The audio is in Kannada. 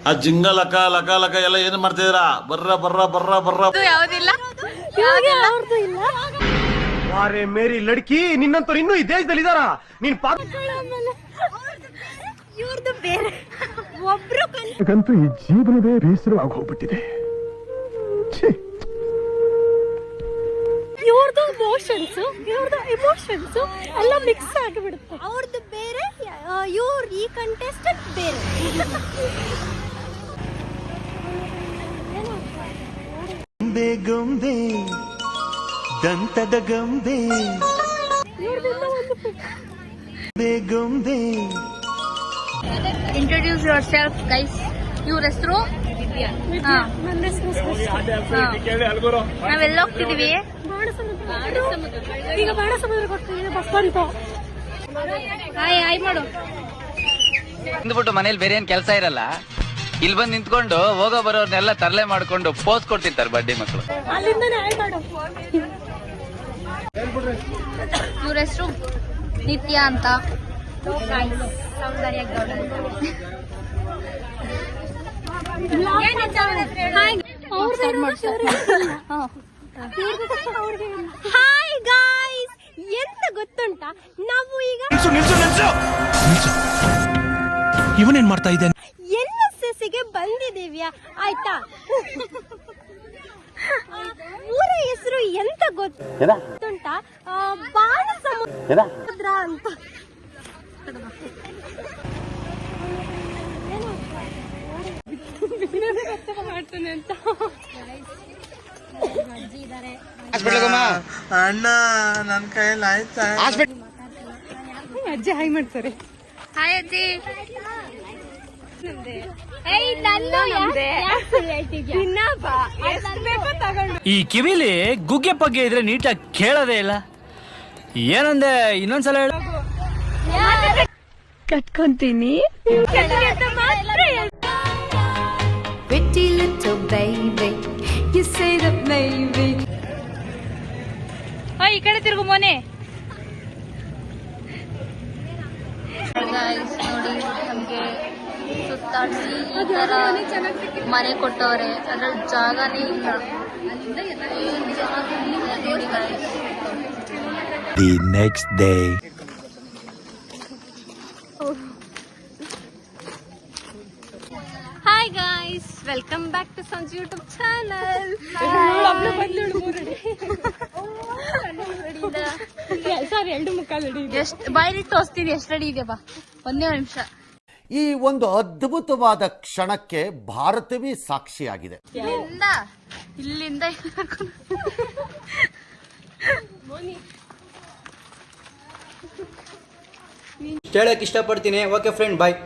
ಆ ಜಿಂಗ ಲಕ ಲಕ ಲಕ ಎಲ್ಲ ಏನು ಮಾಡ್ತಿದ್ದೀರಾ? ಬರ್ರ ಬರ್ರ ಬರ್ರ ಬರ್ರ. ಯಾವುದಿಲ್ಲ ಇಲ್ಲ. ವಾರೆ ಮೇರಿ ಲಡ್ಕಿ, ನಿನ್ನಂತವ್ರು ಇನ್ನೂ ಈ ದೇಶದಲ್ಲಿ ಇದಾರ? ನೀನ್ ಇವ್ರದ್ದು ಬೇರೆ ಒಬ್ರು ಅಂತೂ ಈ ಜೀವನವೇ ಬೇಸರವಾಗಿ ಹೋಗ್ಬಿಟ್ಟಿದೆ. ಇವ್ರದ್ದು ಇಮೋಷನ್ಸ್ ಎಲ್ಲ ಮಿಕ್ಸ್ ಆಗಿಬಿಡುತ್ತೆ. ಅವ್ರದ್ದು ಬೇರೆ, ಈ ಕಂಟೆಸ್ಟೆಂಟ್ ಬೇರೆ. ಗೊಂಬೆ ದಂತದ ಗೊಂಬೆ ಗೊಂಬೆ. Introduce your self guys. ಇವ್ರ ಹೆಸರು ನಾವೆಲ್ಲ ಹೋಗ್ತಿದೀವಿ. ಈಗ ಬಾಣ ಸಮುದ್ರಕ್ಕೆ ಹೋಗ್ತಿದ್ದೀವಿ ಬಸ್ ಬಂತು. ಹಾಯ್ ಮಾಡು. ಅಂದ್ಬಿಟ್ಟು ಮನೇಲಿ ಬೇರೆ ಏನ್ ಕೆಲಸ ಇರಲ್ಲ, ಇಲ್ಲಿ ಬಂದು ನಿಂತ್ಕೊಂಡು ಹೋಗೋ ಬರೋರ್ನೆಲ್ಲ ತರಲೆ ಮಾಡ್ಕೊಂಡು ಪೋಸ್ ಕೊಡ್ತಿರ್ತಾರೆ ಬಡ್ಡಿ ಮಕ್ಕಳು. ಅಲ್ಲಿಂದನೇ ಹಾಯ್ ಮಾಡು. ಇವ್ರ ಹೆಸರು ನಿತ್ಯ ಅಂತ. ಸೌಂದರ್ಯ ಗೌಡ. ಹಾಯ್ ಗಾಯ್ಸ್, ಎಂತ ಗೊತ್ತುಂಟಾ, ನಾವು ಈಗ ಇವನೇನ್ ಮಾಡ್ತಾ ಇದ್ದಾನೆ? NSS ಗೆ ಬಂದಿದ್ದೀವಿ ಆಯ್ತಾ. ಊರ ಹೆಸರು ಎಂತ ಗೊತ್ತುಂಟಾ? ಬಾಣ ಸಮುದ್ರ ಅಂತ. ಮಾಡ್ತಾನೆ ಅಂತ ಅಣ್ಣ ನನ್ ಕೈಯಲ್ಲಿ ಆಯ್ತಾ? ಅಜ್ಜಿ ಹಾಯ್ ಮಾಡ್ತಾರೆ. ಹಾಯ್ ಅಜ್ಜಿ. ಈ ಕಿವಿಲಿ ಗುಗ್ಗೆ ಪಗ್ಗೆ ಇದ್ರೆ ನೀಟಾಗಿ ಕೇಳೋದೇ ಇಲ್ಲ. ಏನಂದೆ ಇನ್ನೊಂದ್ಸಲ ಹೇಳು. ಕಟ್ಕೊಂತೀನಿ. Pretty little baby, you say that maybe. ಈ ಕಡೆ ತಿರುಗು ಮೋನೆ. ನೋಡಿ ನಮ್ಗೆ ಸುತ್ತಾಡಿಸಿ ಈ ತರ ಮನೆ ಕೊಟ್ಟವ್ರೆ, ಅದ್ರಲ್ಲಿ ಜಾಗನೇ ಇಲ್ಲ. ನೋಡಿ guys. The next day. Hi guys, welcome back to Sanju YouTube channel. ಎಷ್ಟು ಬಾಯಲ್ಲಿ ತೋರಿಸ್ತೀನಿ, ಎಷ್ಟು ರೆಡಿ ಇದೆಯಾ ಬಾ. ಒಂದೇ ನಿಮಿಷ. ಈ ಒಂದು ಅದ್ಭುತವಾದ ಕ್ಷಣಕ್ಕೆ ಭಾರತವೇ ಸಾಕ್ಷಿಯಾಗಿದೆ. ಇಲ್ಲಿಂದ ಹೇಳಕ್ ಇಷ್ಟಪಡ್ತೀನಿ. ಓಕೆ ಫ್ರೆಂಡ್, ಬಾಯ್.